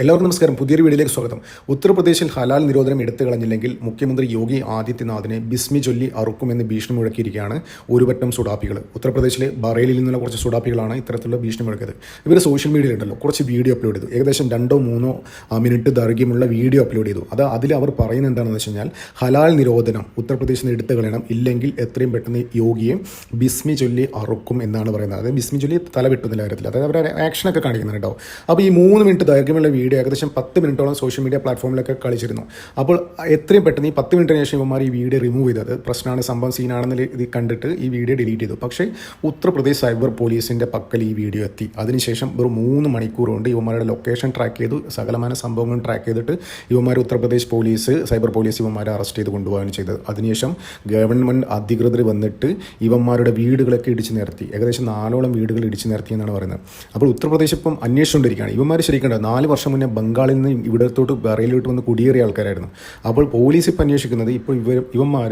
എല്ലാവർക്കും നമസ്കാരം. പുതിയൊരു വീഡിയോയിലേക്ക് സ്വാഗതം. ഉത്തർപ്രദേശിൽ ഹലാൽ നിരോധനം എടുത്തു കളഞ്ഞില്ലെങ്കിൽ മുഖ്യമന്ത്രി യോഗി ആദിത്യനാഥിനെ ബിസ്മി ചൊല്ലി അറുക്കുമെന്ന് ഭീഷണി മുഴക്കിയിരിക്കുകയാണ് ഒരുപറ്റം സുഡാപ്പികൾ. ഉത്തർപ്രദേശിലെ ബറേലിയിൽ നിന്നുള്ള കുറച്ച് സുഡാപ്പികളാണ് ഇത്തരത്തിലുള്ള ഭീഷണി മുഴക്കിയത്. ഇവർ സോഷ്യൽ മീഡിയയിലുണ്ടല്ലോ കുറച്ച് വീഡിയോ അപ്ലോഡ് ചെയ്തു. ഏകദേശം 2-3 മിനിറ്റ് ദൈർഘ്യമുള്ള വീഡിയോ അപ്ലോഡ് ചെയ്തു. അതിൽ അവർ പറയുന്നത് എന്താണെന്ന് വെച്ച് കഴിഞ്ഞാൽ ഹലാൽ നിരോധനം ഉത്തർപ്രദേശിൽ നിന്ന് എടുത്തു കളയണം, ഇല്ലെങ്കിൽ എത്രയും പെട്ടെന്ന് യോഗിയെ ബിസ്മി ചൊല്ലി അറുക്കും എന്നാണ് പറയുന്നത്. അതായത് ബിസ്മി ചൊല്ലി തല വെട്ടുന്ന കാര്യത്തിൽ അതായത് അവരുടെ ആക്ഷനൊക്കെ കാണിക്കുന്നുണ്ട് കേട്ടോ. അപ്പോൾ ഈ 3 മിനിറ്റ് ദൈർഘ്യമുള്ള വീഡിയോ ഏകദേശം 10 മിനിറ്റോളം സോഷ്യൽ മീഡിയ പ്ലാറ്റ്ഫോമിലൊക്കെ കളിച്ചിരുന്നു. അപ്പോൾ എത്രയും പെട്ടെന്ന് ഈ 10 മിനിറ്റിന് ശേഷം ഇവന്മാർ ഈ വീഡിയോ റിമൂവ് ചെയ്തത് പ്രശ്നമാണ്, സംഭവം സീനാണെന്ന് ഇത് കണ്ടിട്ട് ഈ വീഡിയോ ഡിലീറ്റ് ചെയ്തു. പക്ഷേ ഉത്തർപ്രദേശ് സൈബർ പോലീസിൻ്റെ പക്കൽ ഈ വീഡിയോ എത്തി. അതിനുശേഷം വെറും 3 മണിക്കൂർ കൊണ്ട് ഇവന്മാരുടെ ലൊക്കേഷൻ ട്രാക്ക് ചെയ്തു, സകലമാന സംഭവങ്ങളും ട്രാക്ക് ചെയ്തിട്ട് ഇവന്മാർ ഉത്തർപ്രദേശ് പോലീസ് സൈബർ പോലീസ് ഇവന്മാരെ അറസ്റ്റ് ചെയ്ത് കൊണ്ടുപോവുകയാണ് ചെയ്തത്. അതിനുശേഷം ഗവൺമെൻറ് അധികൃതർ വന്നിട്ട് ഇവന്മാരുടെ വീടുകളൊക്കെ ഇടിച്ചു നിരത്തി. ഏകദേശം 4ഓളം വീടുകൾ ഇടിച്ചു നിരത്തി എന്നാണ് പറയുന്നത്. അപ്പോൾ ഉത്തർപ്രദേശ് ഇപ്പം അന്വേഷിച്ചുകൊണ്ടിരിക്കുകയാണ്. ഇവന്മാർ ശരിക്കും 4 വർഷം മുന്നേ ബംഗാളിൽ നിന്ന് ഇവിടത്തോട്ട് ബറേലിലോട്ട് വന്ന് കുടിയേറിയ ആൾക്കാരായിരുന്നു. അപ്പോൾ പോലീസ് ഇപ്പം അന്വേഷിക്കുന്നത് ഇപ്പോൾ ഇവന്മാർ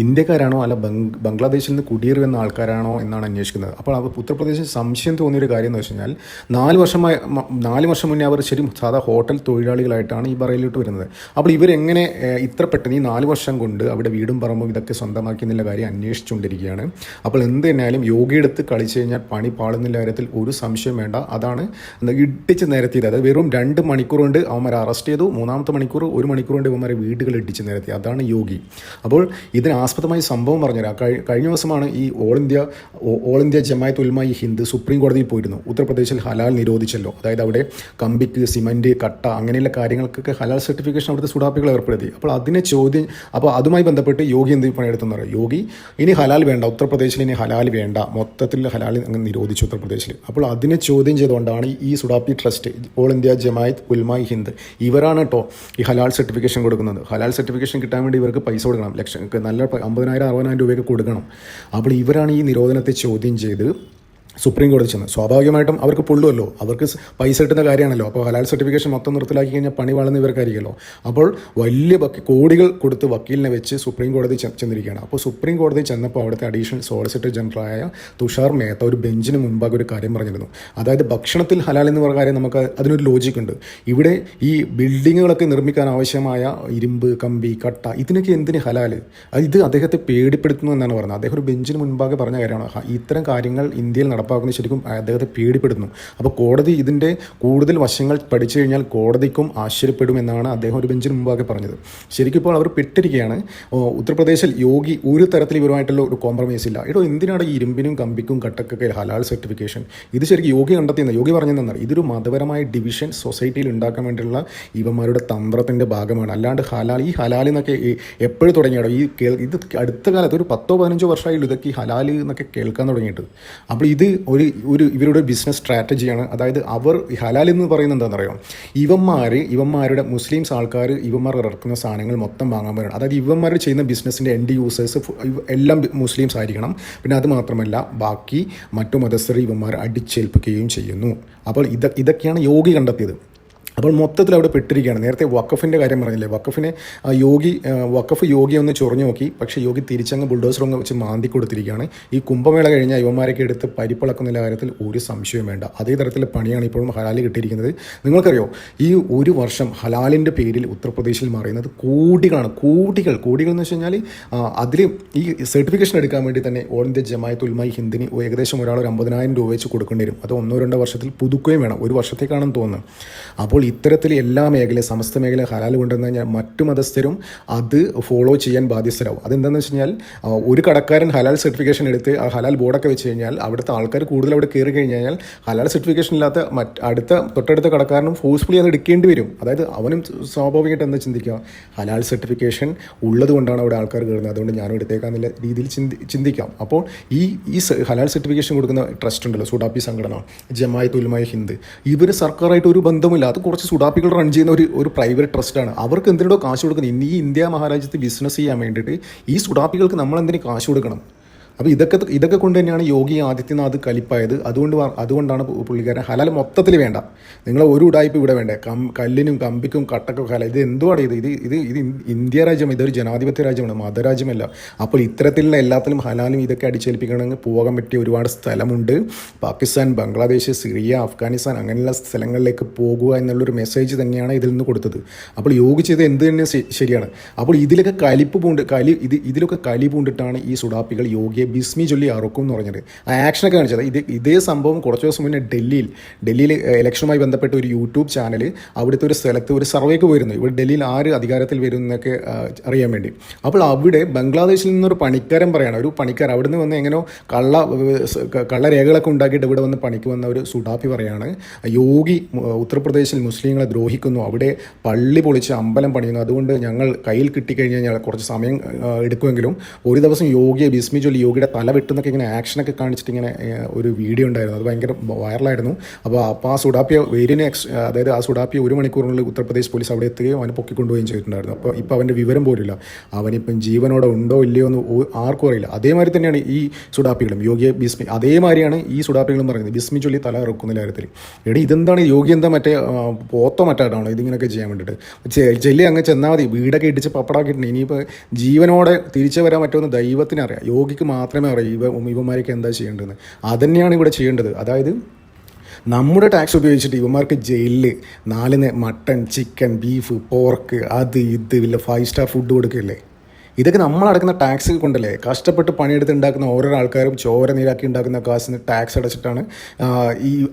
ഇന്ത്യക്കാരാണോ അല്ല ബംഗ്ലാദേശിൽ നിന്ന് കുടിയേറി വന്ന ആൾക്കാരാണോ എന്നാണ് അന്വേഷിക്കുന്നത്. അപ്പോൾ ഉത്തർപ്രദേശിൽ സംശയം തോന്നിയൊരു കാര്യം എന്ന് വെച്ച് കഴിഞ്ഞാൽ 4 വർഷം മുന്നേ അവർ ശരി സാധാ ഹോട്ടൽ തൊഴിലാളികളായിട്ടാണ് ഈ ബറേലിലോട്ട് വരുന്നത്. അപ്പോൾ ഇവരെങ്ങനെ ഇത്ര പെട്ടെന്ന് ഈ 4 വർഷം കൊണ്ട് അവിടെ വീടും പറമ്പും ഇതൊക്കെ സ്വന്തമാക്കി എന്നുള്ള കാര്യം അന്വേഷിച്ചുകൊണ്ടിരിക്കുകയാണ്. അപ്പോൾ എന്ത് തന്നെയാലും യോഗിയെടുത്ത് കളിച്ചു കഴിഞ്ഞാൽ പണി പാളുന്നുള്ള കാര്യത്തിൽ ഒരു സംശയം വേണ്ട. അതാണ് ഇടിച്ച് നിരത്തിയത്. അത് വെറും 2 മണിക്കൂർ കൊണ്ട് അവന്മാരെ അറസ്റ്റ് ചെയ്തു. 3-ാമത്തെ മണിക്കൂർ 1 മണിക്കൂർ കൊണ്ട് ഇവന്മാരെ വീടുകൾ ഇടിച്ച് നിരത്തി. അതാണ് യോഗി. അപ്പോൾ ഇതിന് ആസ്പദമായി സംഭവം പറഞ്ഞുതരാം. കഴിഞ്ഞ ദിവസമാണ് ഈ ഓൾ ഇന്ത്യ ജമാഅത്ത് ഉലമ ഇ ഹിന്ദ് സുപ്രീം കോടതിയിൽ പോയിരുന്നു. ഉത്തർപ്രദേശിൽ ഹലാൽ നിരോധിച്ചല്ലോ. അതായത് അവിടെ കമ്പിക്ക്, സിമൻറ്റ്, കട്ട അങ്ങനെയുള്ള കാര്യങ്ങൾക്കൊക്കെ ഹലാൽ സർട്ടിഫിക്കേഷൻ അവിടുത്തെ സുഡാപ്പികൾ ഏർപ്പെടുത്തി. അപ്പോൾ അതുമായി ബന്ധപ്പെട്ട് യോഗി എന്ത് പണിയെടുത്തെന്ന് പറയും. യോഗി ഇനി ഹലാൽ വേണ്ട, ഉത്തർപ്രദേശിൽ ഇനി ഹലാൽ വേണ്ട, മൊത്തത്തിൽ ഹലാൽ അങ്ങ് നിരോധിച്ചു ഉത്തർപ്രദേശിൽ. അപ്പോൾ അതിനെ ചോദ്യം ചെയ്തുകൊണ്ടാണ് ഈ സുഡാപ്പി ട്രസ്റ്റ് ഓൾ ഇന്ത്യ ജമാഅത്ത് ഉലമ ഇ ഹിന്ദ് ഇവരാണ് കേട്ടോ ഈ ഹലാൽ സർട്ടിഫിക്കേഷൻ കൊടുക്കുന്നത്. ഹലാൽ സർട്ടിഫിക്കേഷൻ കിട്ടാൻ വേണ്ടി ഇവർക്ക് പൈസ കൊടുക്കണം, നല്ല 50,000-60,000 രൂപയൊക്കെ കൊടുക്കണം. അപ്പോൾ ഇവരാണ് ഈ നിരോധനത്തെ ചോദ്യം ചെയ്ത് സുപ്രീം കോടതി ചെന്ന്. സ്വാഭാവികമായിട്ടും അവർക്ക് പൊള്ളുമല്ലോ, അവർക്ക് പൈസ കിട്ടുന്ന കാര്യമാണല്ലോ. അപ്പോൾ ഹലാൽ സർട്ടിഫിക്കേഷൻ മൊത്തം നിർത്തലാക്കി കഴിഞ്ഞാൽ പണി വാളുന്ന ഇവർക്കായിരിക്കുമല്ലോ. അപ്പോൾ വലിയ കോടികൾ കൊടുത്ത് വക്കീലിനെ വെച്ച് സുപ്രീം കോടതി ചെന്നിരിക്കുകയാണ്. അപ്പോൾ സുപ്രീം കോടതി ചെന്നപ്പോൾ അവിടുത്തെ അഡീഷണൽ സോളിസിറ്റർ ജനറലായ തുഷാർ മേത്ത ഒരു ബെഞ്ചിന് മുൻപാകെ ഒരു കാര്യം പറഞ്ഞിരുന്നു. അതായത് ഭക്ഷണത്തിൽ ഹലാൽ എന്ന് പറയുന്ന കാര്യം നമുക്ക് അതിനൊരു ലോജിക്ക് ഉണ്ട്. ഇവിടെ ഈ ബിൽഡിങ്ങുകളൊക്കെ നിർമ്മിക്കാൻ ആവശ്യമായ ഇരുമ്പ്, കമ്പി, കട്ട ഇതിനൊക്കെ എന്തിന് ഹലാൽ? ഇത് അദ്ദേഹത്തെ പേടിപ്പെടുത്തുന്നു എന്നാണ് പറയുന്നത്. അദ്ദേഹം ഒരു ബെഞ്ചിന് മുൻപാകെ പറഞ്ഞ കാര്യമാണ്. ഇത്തരം കാര്യങ്ങൾ ഇന്ത്യയിൽ നടപ്പാക്കുന്നത് ശരിക്കും അദ്ദേഹത്തെ പേടിപ്പെടുന്നു. അപ്പോൾ കോടതി ഇതിൻ്റെ കൂടുതൽ വശങ്ങൾ പഠിച്ചു കഴിഞ്ഞാൽ കോടതിക്കും ആശ്ചര്യപ്പെടുമെന്നാണ് അദ്ദേഹം ഒരു ബെഞ്ചിന് മുമ്പാകെ പറഞ്ഞത്. ശരിക്കും ഇപ്പോൾ അവർ പെട്ടിരിക്കുകയാണ്. ഉത്തർപ്രദേശിൽ യോഗി ഒരു തരത്തിൽ ഇവരുമായിട്ടുള്ള ഒരു കോംപ്രമൈസ് ഇല്ല. എന്തിനാണ് ഈ ഇരുമ്പിനും കമ്പിക്കും കട്ടക്കൊക്കെ ഹലാൽ സർട്ടിഫിക്കേഷൻ? ഇത് ശരിക്കും യോഗി കണ്ടെത്തിയെന്ന് യോഗി പറഞ്ഞതെന്നാണ്. ഇതൊരു മതപരമായ ഡിവിഷൻ സൊസൈറ്റിയിൽ ഉണ്ടാക്കാൻ വേണ്ടിയുള്ള ഇവന്മാരുടെ തന്ത്രത്തിൻ്റെ ഭാഗമാണ്. അല്ലാണ്ട് ഈ ഹലാൽ എന്നൊക്കെ എപ്പോഴും തുടങ്ങിയാടോ ഇത് അടുത്ത കാലത്ത് ഒരു 10-15 വർഷമായില്ല ഇതൊക്കെ ഈ ഹലാൽ എന്നൊക്കെ കേൾക്കാൻ തുടങ്ങിയിട്ട്. അപ്പോൾ ഇത് ഇവരുടെ ബിസിനസ് സ്ട്രാറ്റജിയാണ്. അതായത് അവർ ഹലാൽ എന്ന് പറയുന്നത് എന്താണെന്നറിയാം, ഇവന്മാരുടെ മുസ്ലിംസ് ആൾക്കാർ ഇവന്മാർ ഇറക്കുന്ന സാധനങ്ങൾ മൊത്തം വാങ്ങാൻ വരണം. അതായത് ഇവന്മാർ ചെയ്യുന്ന ബിസിനസ്സിൻ്റെ എൻഡ് യൂസേഴ്സ് എല്ലാം മുസ്ലിംസ് ആയിരിക്കണം. പിന്നെ അത് മാത്രമല്ല ബാക്കി മറ്റു മതസ്ഥരെ ഇവന്മാർ അടിച്ചേൽപ്പിക്കുകയും ചെയ്യുന്നു. അപ്പോൾ ഇതൊക്കെയാണ് യോഗി കണ്ടെത്തിയത്. അപ്പോൾ മൊത്തത്തിൽ അവിടെ പെട്ടിരിക്കുകയാണ്. നേരത്തെ വഖഫിൻ്റെ കാര്യം പറഞ്ഞില്ലേ, വഖഫ് യോഗി ഒന്ന് ചൊറിഞ്ഞു നോക്കി. പക്ഷേ യോഗി തിരിച്ചങ്ങ് ബുൾഡോസറൊന്ന് വെച്ച് മാന്തി കൊടുത്തിരിക്കുകയാണ്. ഈ കുംഭമേള കഴിഞ്ഞാൽ യുവമാരൊക്കെ എടുത്ത് പരിപ്പിളക്കുന്ന കാര്യത്തിൽ ഒരു സംശയം വേണ്ട. അതേ തരത്തിലുള്ള പണിയാണ് ഇപ്പോഴും ഹലാൽ കിട്ടിയിരിക്കുന്നത്. നിങ്ങൾക്കറിയോ, ഈ ഒരു വർഷം ഹലാലിൻ്റെ പേരിൽ ഉത്തർപ്രദേശിൽ മറിയുന്നത് കോടികളാണ്. കോടികൾ എന്ന് വെച്ച് കഴിഞ്ഞാൽ അതിൽ ഈ സർട്ടിഫിക്കേഷൻ എടുക്കാൻ വേണ്ടി തന്നെ ഓൾ ഇന്ത്യ ജമാഅത്ത് ഉലമ ഇ ഹിന്ദിന് ഏകദേശം ഒരാൾ 50,000 രൂപ വെച്ച് കൊടുക്കേണ്ടി വരും. അത് 1-2 വർഷത്തിൽ പുതുക്കുകയും വേണം. ഒരു വർഷത്തേക്കാണെന്ന് തോന്നുന്നു. അപ്പോൾ ഇത്തരത്തിൽ എല്ലാ മേഖലയും സമസ്ത മേഖല ഹലാൽ കൊണ്ടുവന്നു കഴിഞ്ഞാൽ മറ്റു മതസ്ഥരും അത് ഫോളോ ചെയ്യാൻ ബാധ്യസ്ഥരാകും. അതെന്താണെന്ന് വെച്ച് കഴിഞ്ഞാൽ ഒരു കടക്കാരൻ ഹലാൽ സർട്ടിഫിക്കേഷൻ എടുത്ത് ആ ഹലാൽ ബോർഡൊക്കെ വെച്ച് കഴിഞ്ഞാൽ അവിടുത്തെ ആൾക്കാർ കൂടുതൽ അവിടെ കയറി കഴിഞ്ഞാൽ ഹലാൽ സർട്ടിഫിക്കേഷൻ ഇല്ലാത്ത തൊട്ടടുത്ത കടക്കാരനും ഫോഴ്സ്ഫുള്ളി അത് എടുക്കേണ്ടി വരും. അതായത് അവനും സ്വാഭാവികമായിട്ട് എന്താ ചിന്തിക്കുക, ഹലാൽ സർട്ടിഫിക്കേഷൻ ഉള്ളത് കൊണ്ടാണ് അവിടെ ആൾക്കാർ കയറുന്നത്, അതുകൊണ്ട് ഞാനും എടുത്തേക്കാന്നുള്ള രീതിയിൽ ചിന്തിക്കാം. അപ്പോൾ ഈ ഹലാൽ സർട്ടിഫിക്കേഷൻ കൊടുക്കുന്ന ട്രസ്റ്റ് ഉണ്ടല്ലോ, സുഡാപ്പി സംഘടന, ജമാഅത്ത് ഉലമ ഇ ഹിന്ദ്, ഇവർ സർക്കാരായിട്ട് ഒരു ബന്ധമില്ല. അത് കുറച്ച് സുഡാപ്പികൾ റൺ ചെയ്യുന്ന ഒരു പ്രൈവറ്റ് ട്രസ്റ്റാണ്. അവർക്ക് എന്തിനോ കാശ് കൊടുക്കുന്നത്. ഈ ഇന്ത്യ മഹാരാജ്യത്ത് ബിസിനസ് ചെയ്യാൻ വേണ്ടിയിട്ട് ഈ സുഡാപ്പികൾക്ക് നമ്മൾ എന്തിനു കാശ് കൊടുക്കണം? അപ്പോൾ ഇതൊക്കെ കൊണ്ട് തന്നെയാണ് യോഗി ആദിത്യനാഥ് കലിപ്പായത്. അതുകൊണ്ടാണ് പുള്ളിക്കാരൻ ഹലാൽ മൊത്തത്തിൽ വേണ്ട, നിങ്ങൾ ഒരു ഉടായ്പ ഇവിടെ വേണ്ടേ, കല്ലിനും കമ്പിക്കും കട്ടക്കും ഹലാൽ. ഇത് എന്തുവാണ് ഇത് ഇന്ത്യ രാജ്യം, ഇതൊരു ജനാധിപത്യ രാജ്യമാണ്, മതരാജ്യമല്ല. അപ്പോൾ ഇത്തരത്തിലുള്ള എല്ലാത്തിലും ഹലാലും ഇതൊക്കെ അടിച്ചേൽപ്പിക്കണമെങ്കിൽ പോകാൻ പറ്റിയ ഒരുപാട് സ്ഥലമുണ്ട്. പാകിസ്ഥാൻ, ബംഗ്ലാദേശ്, സിറിയ, അഫ്ഗാനിസ്ഥാൻ അങ്ങനെയുള്ള സ്ഥലങ്ങളിലേക്ക് പോകുക എന്നുള്ളൊരു മെസ്സേജ് തന്നെയാണ് ഇതിൽ നിന്ന് കൊടുത്തത്. അപ്പോൾ യോഗി ചെയ്ത് എന്ത് തന്നെ ശരിയാണ്. അപ്പോൾ ഇതിലൊക്കെ ഇതിലൊക്കെ കലി പൂണ്ടിട്ടാണ് ഈ സുഡാപ്പികൾ യോഗിയെ ബിസ്മി ചൊല്ലി അറുക്കും എന്ന് പറഞ്ഞത്. ആ ആക്ഷനൊക്കെ കാണിച്ചത് ഇതേ സംഭവം കുറച്ച് ദിവസം മുന്നേ ഡൽഹിയിൽ ഇലക്ഷനുമായി ബന്ധപ്പെട്ട ഒരു യൂട്യൂബ് ചാനൽ അവിടുത്തെ ഒരു സ്ഥലത്ത് ഒരു സർവേക്ക് പോയിരുന്നു, ഇവിടെ ഡൽഹിയിൽ ആര് അധികാരത്തിൽ വരും എന്നൊക്കെ അറിയാൻ വേണ്ടി. അപ്പോൾ അവിടെ ബംഗ്ലാദേശിൽ നിന്നൊരു പണിക്കാരൻ പറയാണ്, ഒരു പണിക്കാരൻ അവിടെ നിന്ന് വന്ന് എങ്ങനെയോ കള്ളരേഖകളൊക്കെ ഉണ്ടാക്കിയിട്ട് ഇവിടെ വന്ന് പണിക്ക് വന്ന ഒരു സുഡാപ്പി പറയാണ്, യോഗി ഉത്തർപ്രദേശിൽ മുസ്ലിങ്ങളെ ദ്രോഹിക്കുന്നു, അവിടെ പള്ളി പൊളിച്ച് അമ്പലം പണിയുന്നു, അതുകൊണ്ട് ഞങ്ങൾ കയ്യിൽ കിട്ടിക്കഴിഞ്ഞാൽ കുറച്ച് സമയം എടുക്കുമെങ്കിലും ഒരു ദിവസം യോഗിയെ ബിസ്മി ചൊല്ലി യോഗിയുടെ തല വെട്ടുന്നൊക്കെ ഇങ്ങനെ ആക്ഷനൊക്കെ കാണിച്ചിട്ട് ഇങ്ങനെ ഒരു വീഡിയോ ഉണ്ടായിരുന്നു. അത് ഭയങ്കര വൈറലായിരുന്നു. അപ്പോൾ ആ സുഡാപ്പിയെ അതായത് ആ സുഡാപ്പിയെ 1 മണിക്കൂറിനുള്ളിൽ ഉത്തർപ്രദേശ് പോലീസ് അവിടെ എത്തുകയും അവനെ പൊക്കിക്കൊണ്ടുപോവുകയും ചെയ്തിട്ടുണ്ടായിരുന്നു. അപ്പോൾ ഇപ്പോൾ അവൻ്റെ വിവരം പോലില്ല, അവനിപ്പം ജീവനോടെ ഉണ്ടോ ഇല്ലയോ എന്ന് ആർക്കും അറിയില്ല. അതേമാതിരി തന്നെയാണ് ഈ സുഡാപ്പികളും യോഗിയെ ബിസ്മി, അതേമാതിരിയാണ് ഈ സുഡാപ്പികളും പറയുന്നത് ബിസ്മി ചൊല്ലി തല ഇറക്കുന്ന കാര്യത്തിൽ. ഇതെന്താണ് യോഗി എന്താ മറ്റേ പോത്തോ മറ്റാണോ ഇതിങ്ങനെയൊക്കെ ചെയ്യാൻ വേണ്ടിയിട്ട് ചെല്ലി അങ്ങ് ചെന്നാൽ മതി, വീടൊക്കെ ഇടിച്ച് പപ്പടാക്കിയിട്ടുണ്ട്. ഇനിയിപ്പോൾ ജീവനോടെ തിരിച്ചു വരാൻ പറ്റുമെന്ന് ദൈവത്തിനറിയാം, യോഗിക്ക് മാത്രമേ അറിയാം ഇവന്മാർക്ക് എന്താ ചെയ്യേണ്ടതെന്ന്. അതന്നെയാണ് ഇവിടെ ചെയ്യേണ്ടത്. അതായത് നമ്മുടെ ടാക്സ് ഉപയോഗിച്ചിട്ട് ഇവന്മാർക്ക് ജയിലിൽ 4 മട്ടൺ, ചിക്കൻ, ബീഫ്, പോർക്ക്, അത് ഇത് ഇല്ല 5 സ്റ്റാർ ഫുഡ് കൊടുക്കുകയല്ലേ. ഇതൊക്കെ നമ്മളടക്കുന്ന ടാക്സ് കൊണ്ടല്ലേ, കഷ്ടപ്പെട്ട് പണിയെടുത്ത് ഉണ്ടാക്കുന്ന ഓരോ ആൾക്കാരും ചോര നീരാക്കി ഉണ്ടാക്കുന്ന കാശിന് ടാക്സ് അടച്ചിട്ടാണ്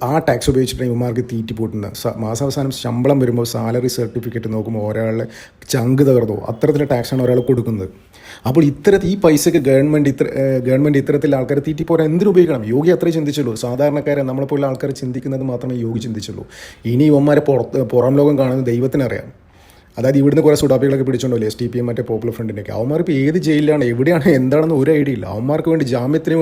ആ ടാക്സ് ഉപയോഗിച്ചിട്ടാണ് ഇവന്മാർക്ക് തീറ്റി പൂട്ടുന്നത്. മാസാവസാനം ശമ്പളം വരുമ്പോൾ സാലറി സർട്ടിഫിക്കറ്റ് നോക്കുമ്പോൾ ഒരാളെ ചങ്ക് തകർന്നോ അത്തരത്തിലുള്ള ടാക്സാണ് ഒരാൾ കൊടുക്കുന്നത്. അപ്പോൾ ഈ പൈസയ്ക്ക് ഗവൺമെൻറ് ഇത്തരത്തിൽ ആൾക്കാരെ തീറ്റിപ്പോരാൻ എന്തിനുപയോഗിക്കണം? യോഗി അത്രേ ചിന്തിച്ചുള്ളൂ. സാധാരണക്കാരെ നമ്മളെപ്പോലുള്ള ആൾക്കാർ ചിന്തിക്കുന്നത് മാത്രമേ യോഗി ചിന്തിച്ചുള്ളൂ. ഇനി ഇവന്മാരെ പുറം ലോകം കാണുന്നത് ദൈവത്തിനറിയാം. അതായത് ഇവിടുന്ന് കുറേ സുഡാപ്പികളൊക്കെ പിടിച്ചോണ്ടല്ലേ SDPM മറ്റേ പോപ്പുലർ ഫ്രണ്ടിൻ്റെയൊക്കെ. അവന്മാർ ഇപ്പോൾ ഏത് ജയിലിലാണ് എവിടെയാണ് എന്താണെന്ന് ഒരു ഐഡിയ ഇല്ല. അവന്മാർക്ക് വേണ്ടി ജാമ്യത്തിന്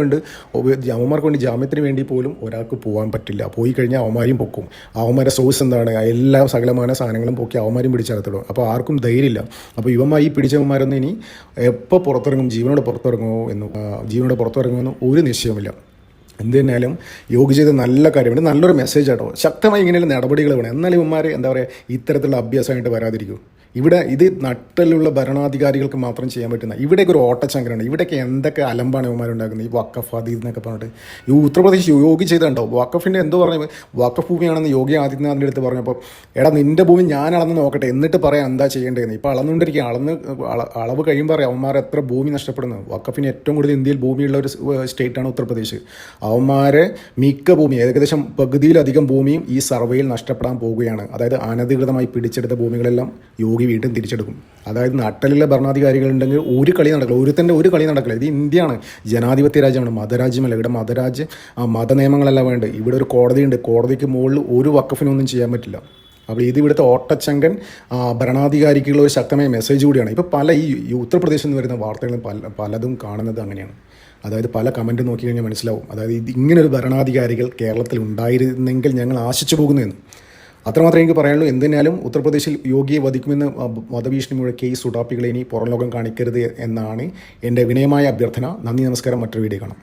വേണ്ടി പോലും ഒരാൾക്ക് പോകാൻ പറ്റില്ല. പോയി കഴിഞ്ഞാൽ അവന്മാരും പൊക്കും. അവന്മാരുടെ സോഴ്സ് എന്താണ്, എല്ലാ സകലമായ സാധനങ്ങളും പൊക്കി അവന്മാരും പിടിച്ചകത്തിടും. അപ്പോൾ ആർക്കും ധൈര്യമില്ല. അപ്പോൾ ഈ പിടിച്ചവന്മാരൊന്നും ഇനി എപ്പോൾ ജീവനോടെ പുറത്തിറങ്ങുമെന്നും ഒരു നിശ്ചയമില്ല. എന്ത് തന്നെയാലും യോഗി ചെയ്ത് നല്ല കാര്യമുണ്ട്, നല്ലൊരു മെസ്സേജ് ആട്ടോ. ശക്തമായി ഇങ്ങനെയുള്ള നടപടികൾ വേണം. എന്നാലും ഇവന്മാർ എന്താ പറയുക ഇത്തരത്തിലുള്ള അഭ്യാസമായിട്ട് വരാതിരിക്കും. ഇത് നട്ടലുള്ള ഭരണാധികാരികൾക്ക് മാത്രം ചെയ്യാൻ പറ്റുന്ന ഇവിടെയൊക്കെ ഒരു ഓട്ടച്ചങ്കരമാണ്. ഇവിടെയൊക്കെ എന്തൊക്കെ അലമ്പാണ് ഇവന്മാരുണ്ടാക്കുന്നത്, ഈ വഖഫ് അത് എന്നൊക്കെ പറഞ്ഞിട്ട്. ഈ ഉത്തർപ്രദേശ് യോഗി ചെയ്തിട്ടുണ്ടോ വഖഫിൻ്റെ എന്തോ പറഞ്ഞു, വഖഫ് ഭൂമിയാണെന്ന് യോഗി ആദിത്യനാഥിൻ്റെ അടുത്ത് പറഞ്ഞപ്പോൾ നിൻ്റെ ഭൂമി ഞാൻ അളന്ന് നോക്കട്ടെ എന്നിട്ട് പറയാം എന്താ ചെയ്യേണ്ടതെന്ന്. ഇപ്പോൾ അളന്നുകൊണ്ടിരിക്കുക, അളവ് കഴിയുമ്പോൾ പറയാം അവന്മാർ എത്ര ഭൂമി നഷ്ടപ്പെടുന്നു. വഖഫിന് ഏറ്റവും കൂടുതൽ ഇന്ത്യയിൽ ഭൂമിയുള്ള ഒരു സ്റ്റേറ്റാണ് ഉത്തർപ്രദേശ്. അവന്മാരെ മിക്ക ഭൂമി ഏകദേശം പകുതിയിലധികം ഭൂമിയും ഈ സർവേയിൽ നഷ്ടപ്പെടാൻ പോവുകയാണ്. അതായത് അനധികൃതമായി പിടിച്ചെടുത്ത ഭൂമികളെല്ലാം യോഗി വീണ്ടും തിരിച്ചെടുക്കും. അതായത് നട്ടലുള്ള ഭരണാധികാരികളുണ്ടെങ്കിൽ ഒരു കളി നടക്കില്ല. ഇത് ഇന്ത്യയാണ്, ജനാധിപത്യ രാജ്യമാണ്, മതരാജ്യമല്ല. ഇവിടെ മതനിയമങ്ങളല്ല വേണ്ടത്. ഇവിടെ ഒരു കോടതിയുണ്ട്, കോടതിക്ക് മുകളിൽ ഒരു വഖഫിനൊന്നും ചെയ്യാൻ പറ്റില്ല. അപ്പോൾ ഇവിടുത്തെ ഓട്ടച്ചങ്കൻ ഭരണാധികാരിക്കുള്ള ഒരു ശക്തമായ മെസ്സേജ് കൂടിയാണ്. ഇപ്പോൾ ഈ ഉത്തർപ്രദേശിൽ നിന്ന് വരുന്ന വാർത്തകളും പലതും കാണുന്നത് അങ്ങനെയാണ്. അതായത് പല കമൻറ്റ് നോക്കിക്കഴിഞ്ഞാൽ മനസ്സിലാവും. അതായത് ഇങ്ങനൊരു ഭരണാധികാരികൾ കേരളത്തിൽ ഉണ്ടായിരുന്നെങ്കിൽ ഞങ്ങൾ ആശിച്ചു പോകുന്നു എന്ന്. അത്രമാത്രമേ എനിക്ക് പറയാനുള്ളൂ. എന്തിനാലും ഉത്തർപ്രദേശിൽ യോഗിയെ വധിക്കുമെന്ന് വധഭീഷണി മുഴക്കിയ ഈ സുഡാപ്പികളെ ഇനി പുറം ലോകം കാണിക്കരുത് എന്നാണ് എൻ്റെ വിനയമായ അഭ്യർത്ഥന. നന്ദി, നമസ്കാരം. മറ്റൊരു വീഡിയോ കാണാം.